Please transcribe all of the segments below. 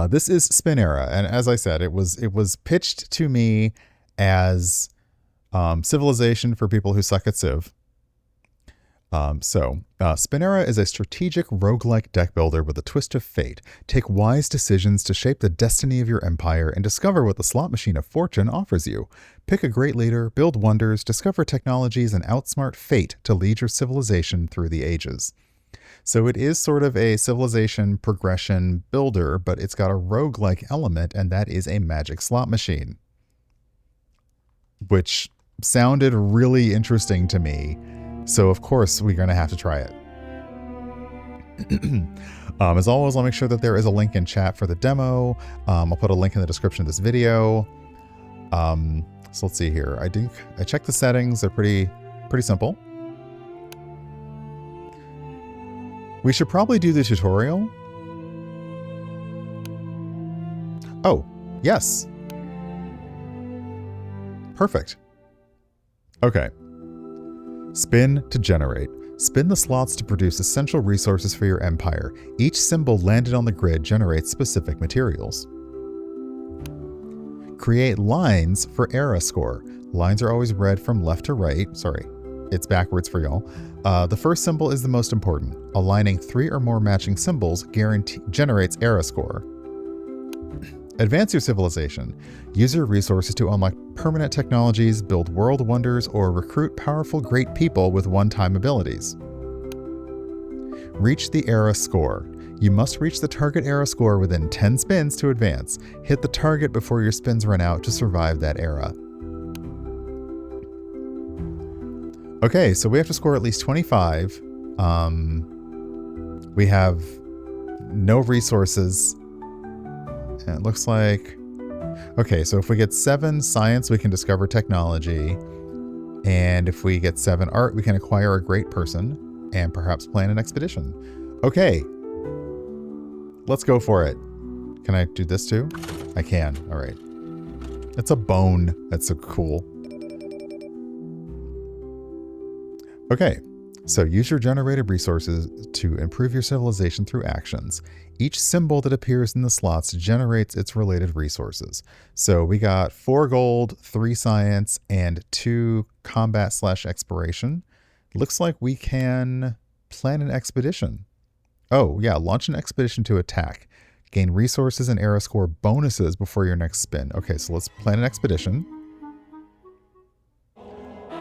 This is SpinEra, and as I said, it was pitched to me as Civilization for people who suck at Civ. SpinEra is a strategic roguelike deck builder with a twist of fate. Take wise decisions to shape the destiny of your empire and discover what the slot machine of fortune offers you. Pick a great leader, build wonders, discover technologies, and outsmart fate to lead your civilization through the ages. So it is sort of a civilization progression builder, but it's got a roguelike element, and that is a magic slot machine. Which sounded really interesting to me. So of course we're going to have to try it. As always, I'll make sure that there is a link in chat for the demo. I'll put a link in the description of this video. So let's see here. I checked the settings. They're pretty simple. We should probably do the tutorial. Oh, yes. Perfect. Okay. Spin to generate. Spin the slots to produce essential resources for your empire. Each symbol landed on the grid generates specific materials. Create lines for era score. Lines are always read from left to right. Sorry, it's backwards for y'all. The first symbol is the most important. Aligning 3 or more matching symbols generates era score. Advance your civilization. Use your resources to unlock permanent technologies, build world wonders, or recruit powerful great people with one-time abilities. Reach the era score. You must reach the target era score within 10 spins to advance. Hit the target before your spins run out to survive that era. Okay, so we have to score at least 25. We have no resources. And it looks like... Okay, so if we get 7 science, we can discover technology. And if we get 7 art, we can acquire a great person and perhaps plan an expedition. Okay. Let's go for it. Can I do this too? I can. All right. It's a bone. That's so cool. Okay. So use your generated resources to improve your civilization through actions. Each symbol that appears in the slots generates its related resources. So we got 4 gold, 3 science, and 2 combat/exploration. Looks like we can plan an expedition. Oh yeah, launch an expedition to attack. Gain resources and era score bonuses before your next spin. Okay, so let's plan an expedition.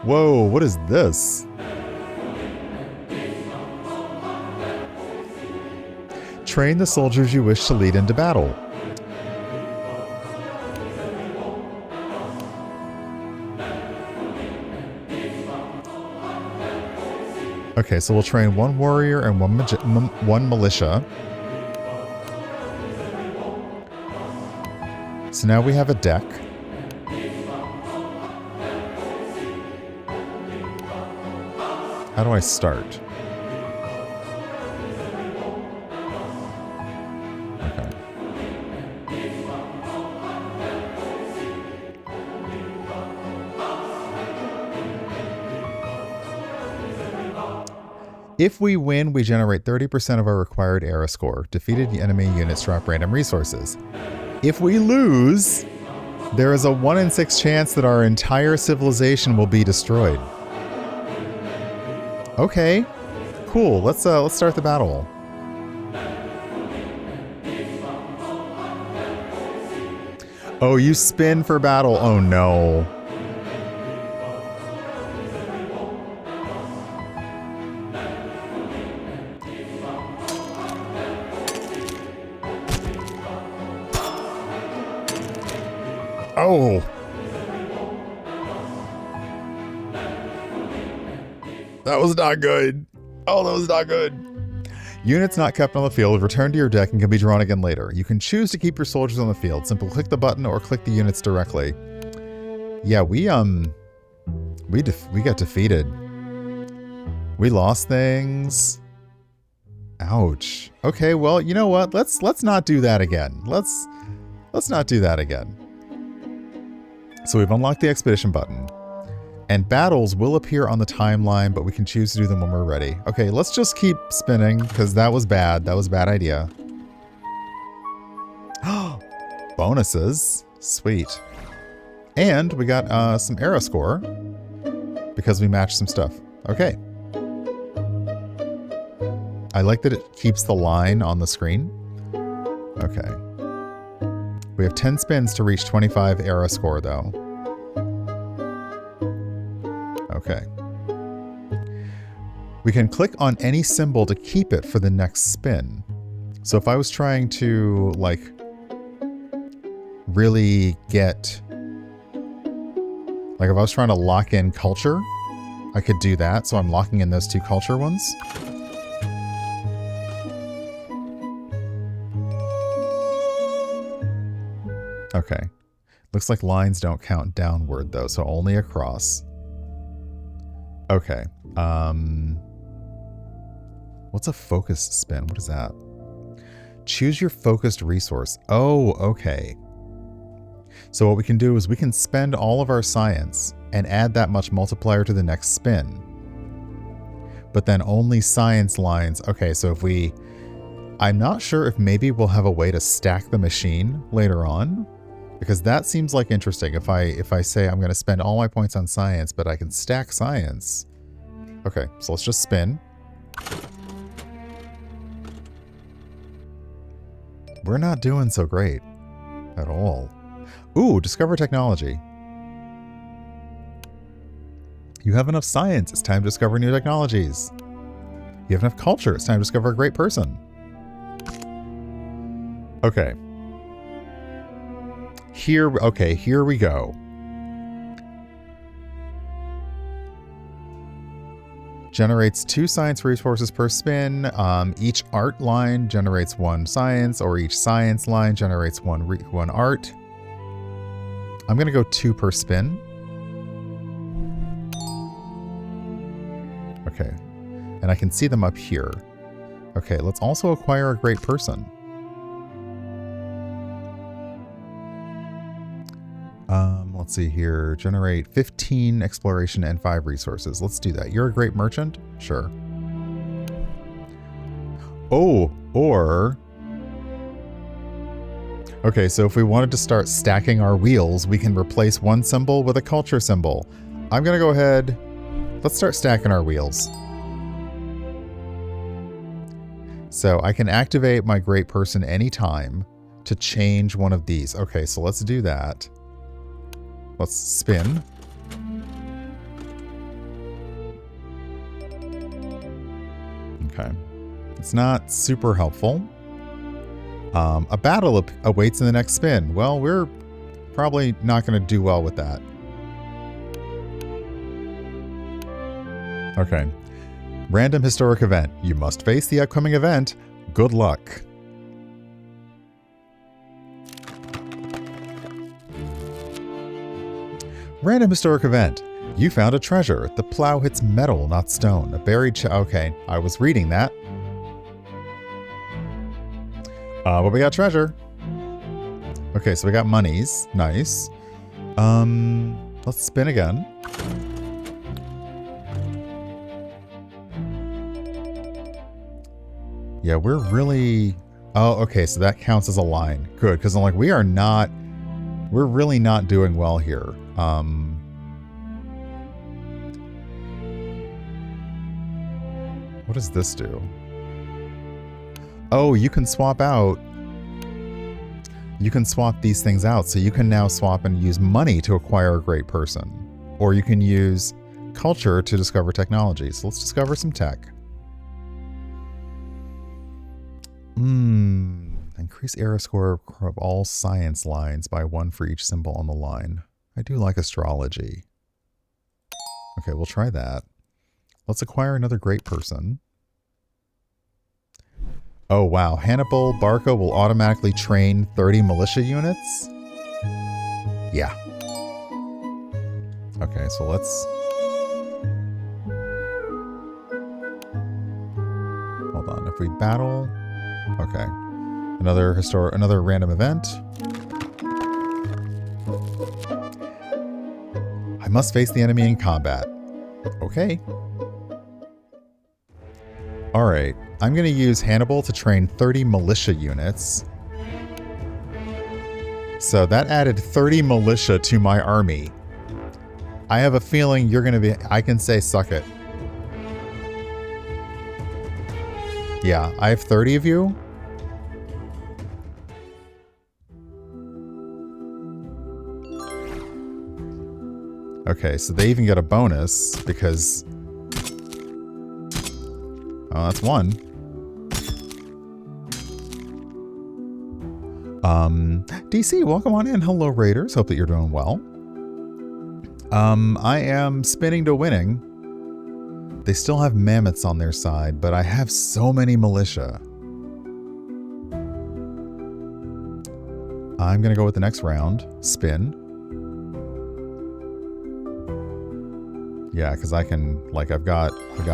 Whoa, what is this? Train the soldiers you wish to lead into battle. Okay, so we'll train 1 warrior and 1 militia. So now we have a deck. How do I start? If we win, we generate 30% of our required era score. Defeated enemy units drop random resources. If we lose, there is a 1 in 6 chance that our entire civilization will be destroyed. Okay, cool. Let's start the battle. Oh, you spin for battle. Oh no. Oh! That was not good. Oh, that was not good. Units not kept on the field return to your deck and can be drawn again later. You can choose to keep your soldiers on the field. Simply click the button or click the units directly. Yeah, we got defeated. We lost things. Ouch. Okay, well, you know what? Let's not do that again. Let's not do that again. So we've unlocked the expedition button. And battles will appear on the timeline, but we can choose to do them when we're ready. Okay, let's just keep spinning, because that was bad. That was a bad idea. bonuses. Sweet. And we got some era score because we matched some stuff. Okay. I like that it keeps the line on the screen. Okay. We have 10 spins to reach 25 era score, though. Okay. We can click on any symbol to keep it for the next spin. So if I was trying to, like, really get... Like, if I was trying to lock in culture, I could do that. So I'm locking in those 2 culture ones. Okay. Looks like lines don't count downward, though, so only across. Okay. What's a focused spin? What is that? Choose your focused resource. Oh, okay. So what we can do is we can spend all of our science and add that much multiplier to the next spin. But then only science lines. Okay, so if we... I'm not sure if maybe we'll have a way to stack the machine later on. Because that seems like interesting. If I say I'm going to spend all my points on science, but I can stack science. Okay, so let's just spin. We're not doing so great at all. Ooh, discover technology. You have enough science. It's time to discover new technologies. You have enough culture. It's time to discover a great person. Okay. Here we go. Generates 2 science resources per spin. Each art line generates 1 science, or each science line generates 1 art. I'm going to go 2 per spin. Okay. And I can see them up here. Okay, let's also acquire a great person. Let's see here. Generate 15 exploration and 5 resources. Let's do that. You're a great merchant? Sure. Oh, or... Okay, so if we wanted to start stacking our wheels, we can replace 1 symbol with a culture symbol. I'm going to go ahead. Let's start stacking our wheels. So I can activate my great person anytime to change one of these. Okay, so let's do that. Let's spin. Okay. It's not super helpful. A battle awaits in the next spin. Well, we're probably not going to do well with that. Okay. Random historic event. You must face the upcoming event. Good luck. Random historic event. You found a treasure. The plow hits metal, not stone. A buried okay, I was reading that. But we got treasure. Okay, so we got monies. Nice. Let's spin again. Yeah, we're really... Oh, okay, so that counts as a line. Good, because I'm like, we're really not doing well here. What does this do? Oh, you can swap out. You can swap these things out. So you can now swap and use money to acquire a great person. Or you can use culture to discover technology. So let's discover some tech. Increase era score of all science lines by 1 for each symbol on the line. I do like astrology. Okay, we'll try that. Let's acquire another great person. Oh, wow. Hannibal Barca will automatically train 30 militia units? Yeah. Okay, so let's... Hold on. If we battle... Okay. Another random event. I must face the enemy in combat. Okay. Alright. I'm going to use Hannibal to train 30 militia units. So that added 30 militia to my army. I have a feeling you're going to be... I can say suck it. Yeah, I have 30 of you. Okay, so they even get a bonus because... Oh, that's one. DC, welcome on in. Hello, Raiders. Hope that you're doing well. I am spinning to winning. They still have mammoths on their side, but I have so many militia. I'm going to go with the next round. Spin. Yeah, because I can, like, I've got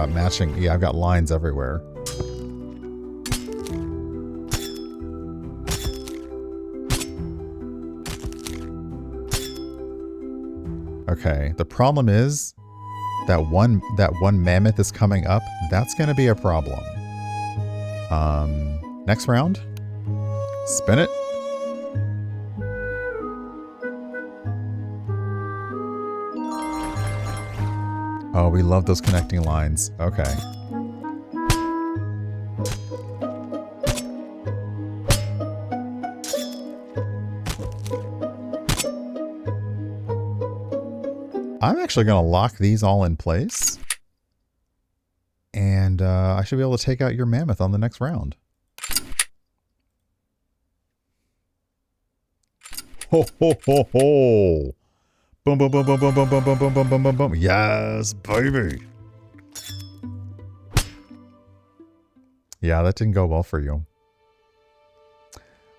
matching, yeah, I've got lines everywhere. Okay, the problem is that one mammoth is coming up. That's going to be a problem. Next round. Spin it. Oh, we love those connecting lines. Okay. I'm actually going to lock these all in place. And I should be able to take out your mammoth on the next round. Ho, ho, ho, ho. Boom, boom, boom, boom, boom, boom, boom, boom, boom, boom, boom, boom, boom. Yes, baby. Yeah, that didn't go well for you.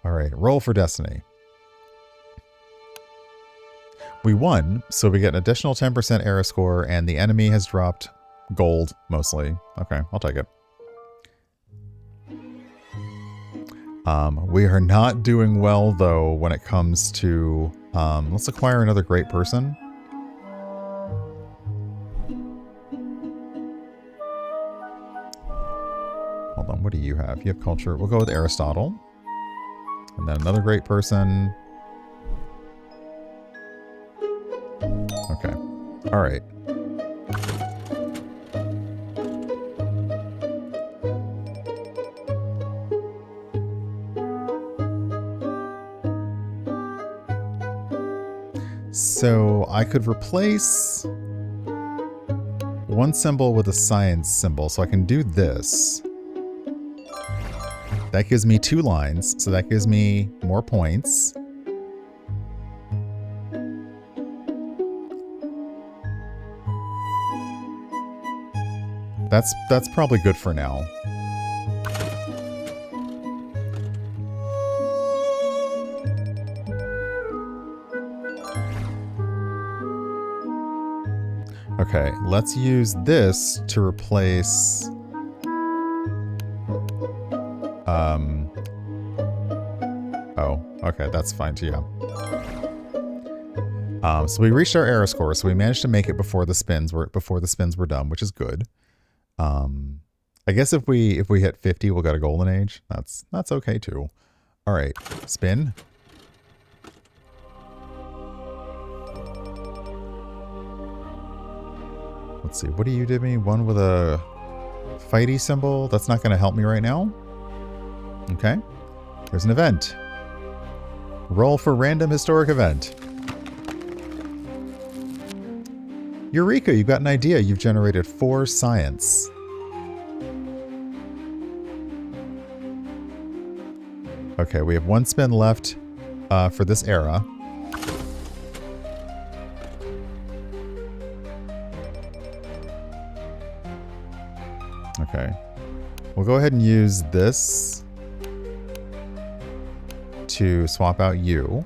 All right, roll for destiny. We won, so we get an additional 10% era score, and the enemy has dropped gold, mostly. Okay, I'll take it. We are not doing well, though, when it comes to... let's acquire another great person. Hold on, what do you have? You have culture. We'll go with Aristotle. And then another great person. Okay. All right. So I could replace one symbol with a science symbol. So I can do this. That gives me 2 lines. So that gives me more points. That's probably good for now. Okay, let's use this to replace... Oh, okay, that's fine too, yeah. So we reached our error score, so we managed to make it before the spins were done, which is good. I guess if we hit 50, we'll get a golden age. That's okay too. All right, spin. Let's see, what do you give me? One with a fighty symbol. That's not going to help me right now. Okay, there's an event. Roll for random historic event. Eureka, you've got an idea. You've generated 4 science. Okay, we have 1 spin left for this era. Okay. We'll go ahead and use this to swap out you.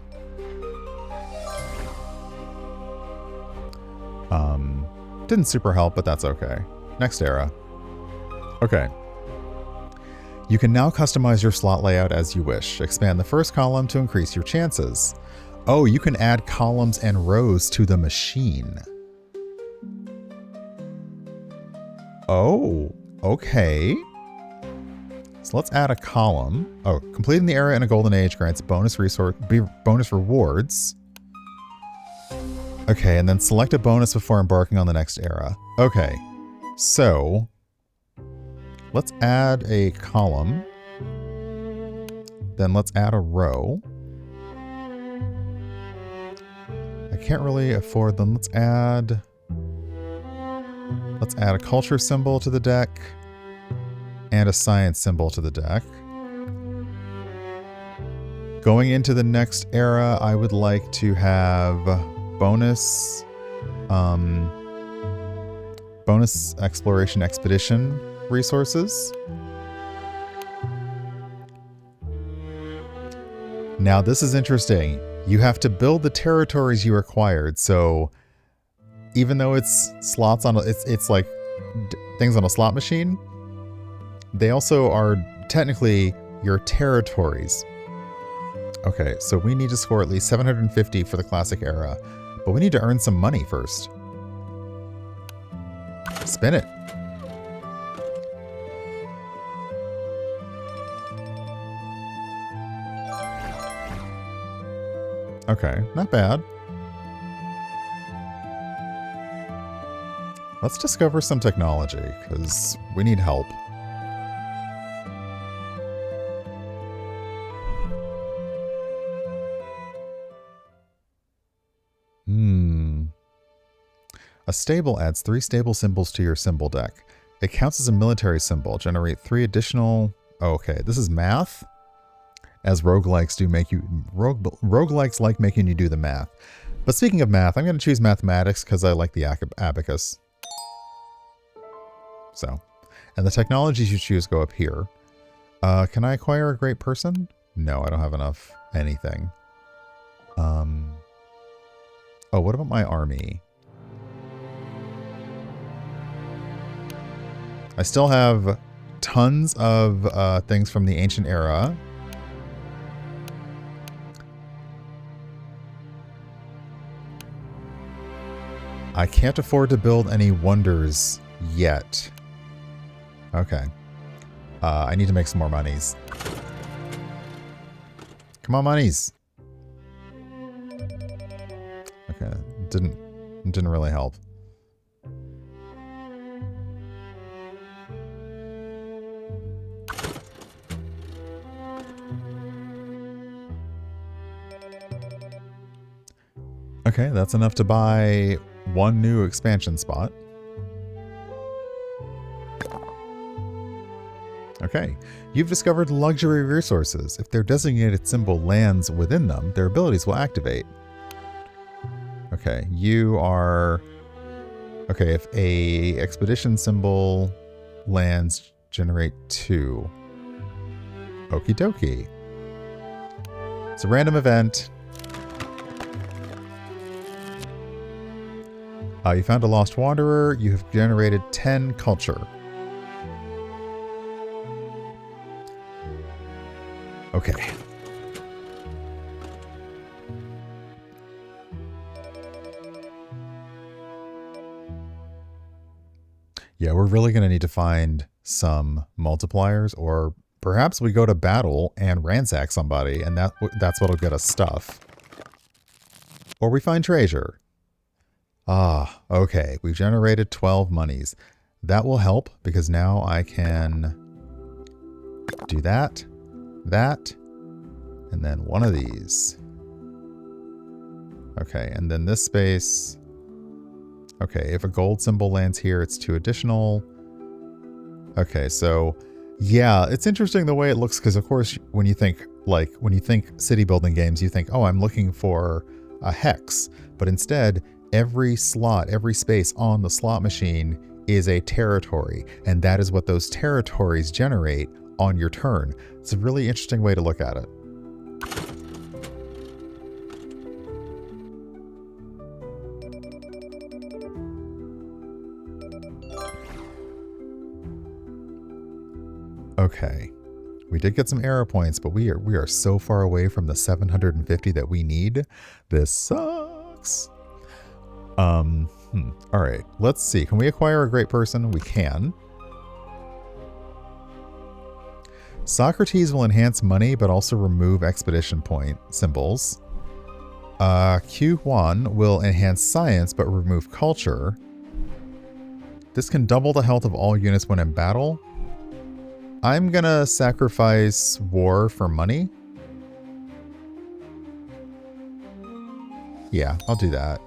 Didn't super help, but that's okay. Next era. Okay. You can now customize your slot layout as you wish. Expand the first column to increase your chances. Oh, you can add columns and rows to the machine. Oh, okay. So let's add a column. Oh, completing the era in a golden age grants bonus rewards. Okay, and then select a bonus before embarking on the next era. Okay, so let's add a column. Then let's add a row. I can't really afford them. Let's add a culture symbol to the deck and a science symbol to the deck. Going into the next era, I would like to have bonus exploration expedition resources. Now this is interesting. You have to build the territories you acquired. So even though it's slots on it's like things on a slot machine, they also are technically your territories. Okay, so we need to score at least 750 for the classic era, but we need to earn some money first. Spin it. Okay, not bad. Let's discover some technology, because we need help. A stable adds 3 stable symbols to your symbol deck. It counts as a military symbol. Generate 3 additional... Oh, okay, this is math? As roguelikes do make you... Roguelikes like making you do the math. But speaking of math, I'm going to choose mathematics because I like the abacus. So, and the technologies you choose go up here. Can I acquire a great person? No, I don't have enough anything. Oh, what about my army? I still have tons of things from the ancient era. I can't afford to build any wonders yet. Okay. I need to make some more monies. Come on, monies. Okay, didn't really help. Okay, that's enough to buy 1 new expansion spot. Okay, you've discovered luxury resources. If their designated symbol lands within them, their abilities will activate. Okay, you are... Okay, if a expedition symbol lands, generate 2. Okie dokie. It's a random event. You found a lost wanderer. You have generated 10 culture. Okay. Yeah, we're really going to need to find some multipliers, or perhaps we go to battle and ransack somebody, and that's what'll get us stuff. Or we find treasure. Ah, okay. We've generated 12 monies. That will help because now I can do that, and then one of these. Okay, and then this space. Okay, if a gold symbol lands here, it's 2 additional. Okay, so yeah, it's interesting the way it looks because of course when you think city building games, you think, oh, I'm looking for a hex, but instead every slot, every space on the slot machine is a territory, and that is what those territories generate on your turn. It's a really interesting way to look at it. Okay, we did get some arrow points, but we are so far away from the 750 that we need. This sucks. All right, let's see. Can we acquire a great person? We can. Socrates will enhance money, but also remove expedition point symbols. Q1 will enhance science, but remove culture. This can double the health of all units when in battle. I'm gonna sacrifice war for money. Yeah, I'll do that.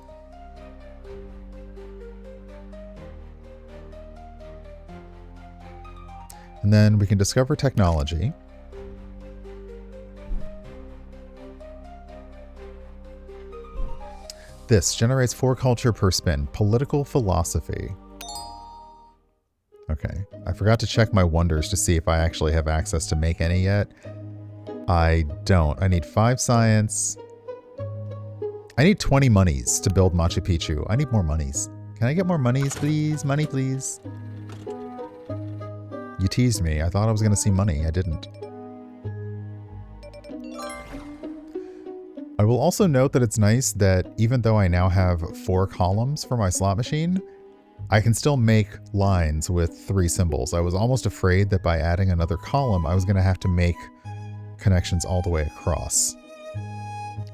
And then we can discover technology. This generates 4 culture per spin. Political philosophy. Okay. I forgot to check my wonders to see if I actually have access to make any yet. I don't. I need 5 science. I need 20 monies to build Machu Picchu. I need more monies. Can I get more monies, please? Money, please. You teased me. I thought I was going to see money. I didn't. I will also note that it's nice that even though I now have 4 columns for my slot machine, I can still make lines with 3 symbols. I was almost afraid that by adding another column, I was going to have to make connections all the way across.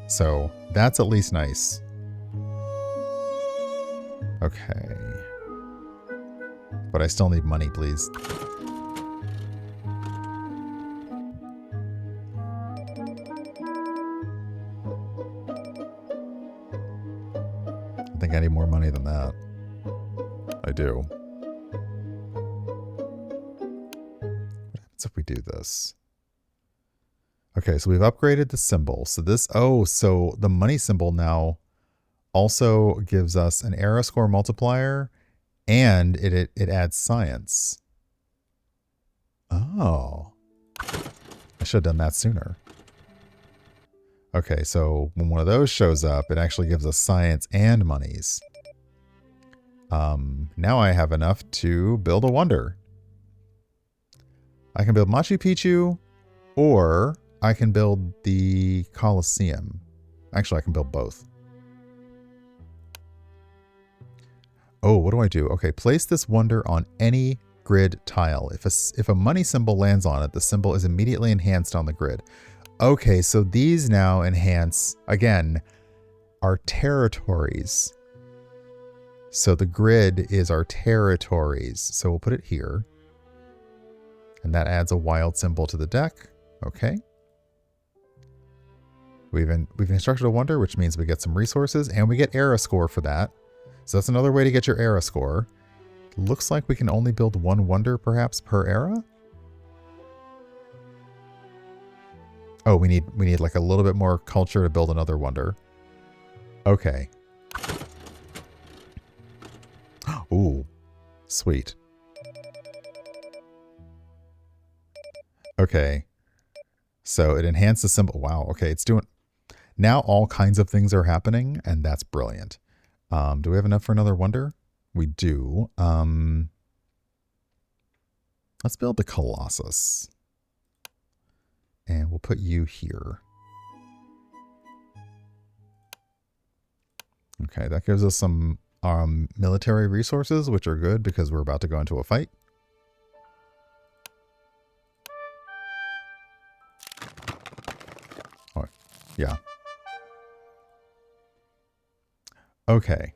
So that's at least nice. Okay. But I still need money, please. I think I need more money than that. I do. What happens if we do this? Okay, so we've upgraded the symbol. So this, so the money symbol now also gives us an era score multiplier, and it adds science. Oh. I should have done that sooner. Okay, so when one of those shows up, it actually gives us science and monies. Now I have enough to build a wonder. I can build Machu Picchu, or I can build the Colosseum. Actually, I can build both. Oh, what do I do? Okay, place this wonder on any grid tile. If a money symbol lands on it, the symbol is immediately enhanced on the grid. Okay, so these now enhance, again, our territories. So the grid is our territories. So we'll put it here. And that adds a wild symbol to the deck. Okay. We've constructed a wonder, which means we get some resources, and we get era score for that. So that's another way to get your era score. Looks like we can only build 1 wonder, perhaps, per era. Oh, we need like a little bit more culture to build another wonder. Okay. Ooh, sweet. Okay. So it enhanced the symbol. Wow. Okay, it's doing. Now all kinds of things are happening, and that's brilliant. Do we have enough for another wonder? We do. Let's build the Colossus. And we'll put you here. Okay, that gives us some military resources, which are good because we're about to go into a fight. Oh, yeah. Okay.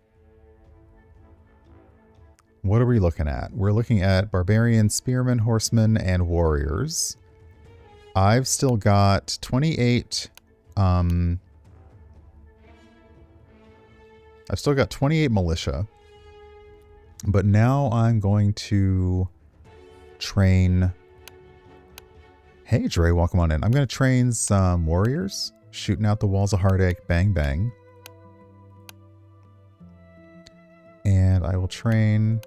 What are we looking at? We're looking at barbarian, spearmen, horsemen, and warriors. I've still got 28. I've still got 28 militia. But now I'm going to train. Hey, Dre, welcome on in. I'm going to train some warriors. Shooting out the walls of heartache. Bang, bang. And I will train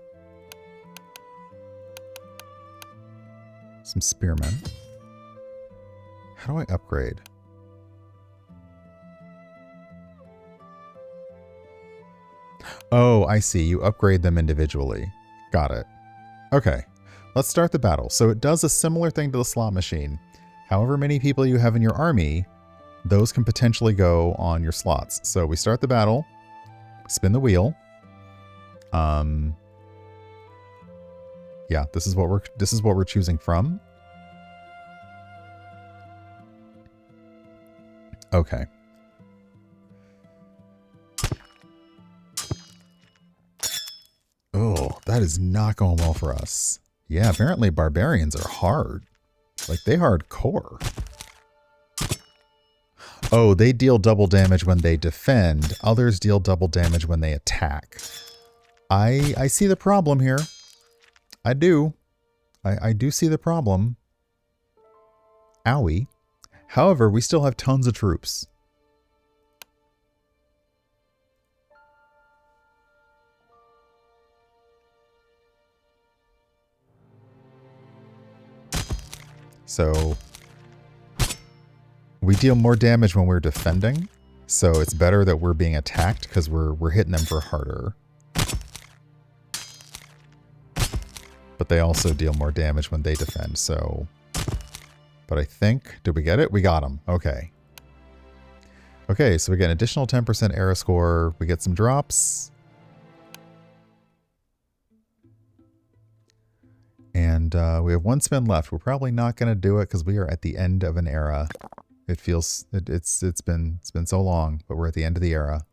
some spearmen. How do I upgrade? Oh, I see. You upgrade them individually. Got it. Okay. Let's start the battle. So it does a similar thing to the slot machine. However many people you have in your army, those can potentially go on your slots. So we start the battle, spin the wheel. Yeah, this is what we're choosing from. Okay. Oh, that is not going well for us. Yeah, apparently barbarians are hard. Like, they hardcore. Oh, they deal double damage when they defend. Others deal double damage when they attack. I see the problem here. I do. I do see the problem. Owie. However, we still have tons of troops. So we deal more damage when we're defending. So it's better that we're being attacked because we're hitting them for harder. But they also deal more damage when they defend, so... But I think... Did we get it? We got them. Okay. Okay, so we get an additional 10% era score. We get some drops. And we have one spin left. We're probably not going to do it because we are at the end of an era. It feels... It's been so long, but we're at the end of the era.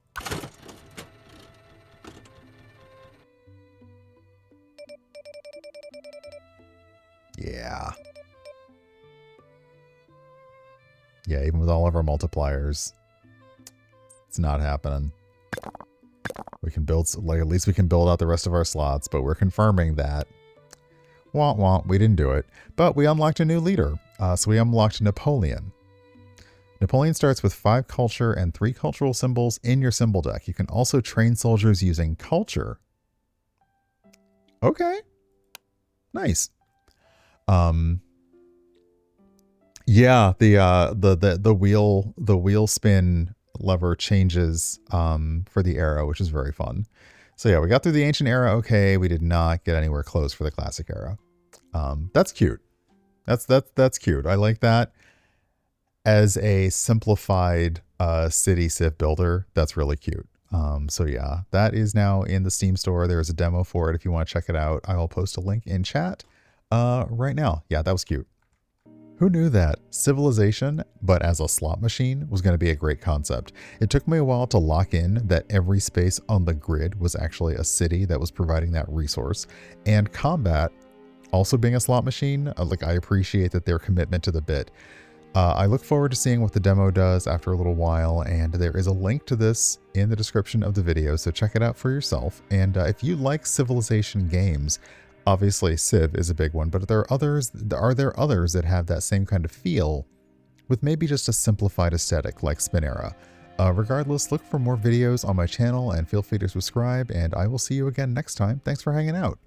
Yeah. Yeah, even with all of our multipliers, it's not happening. We can build, like, at least we can build out the rest of our slots, but we're confirming that. Womp womp, we didn't do it. But we unlocked a new leader. So we unlocked Napoleon. Napoleon starts with 5 culture and 3 cultural symbols in your symbol deck. You can also train soldiers using culture. Okay. Nice. Yeah, the wheel spin lever changes for the era, which is very fun. So yeah, we got through the ancient era. Okay, we did not get anywhere close for the classic era. That's cute. That's cute. I like that. As a simplified city civ builder, that's really cute. So yeah, that is now in the Steam store. There is a demo for it if you want to check it out. I will post a link in chat right now. Yeah, that was cute. Who knew that civilization, but as a slot machine, was going to be a great concept? It took me a while to lock in that every space on the grid was actually a city that was providing that resource. And combat, also being a slot machine, like, I appreciate that their commitment to the bit. I look forward to seeing what the demo does after a little while, and there is a link to this in the description of the video, so check it out for yourself. And if you like civilization games, obviously Civ is a big one, but are there others that have that same kind of feel with maybe just a simplified aesthetic like SpinEra? Regardless, look for more videos on my channel and feel free to subscribe, and I will see you again next time. Thanks for hanging out.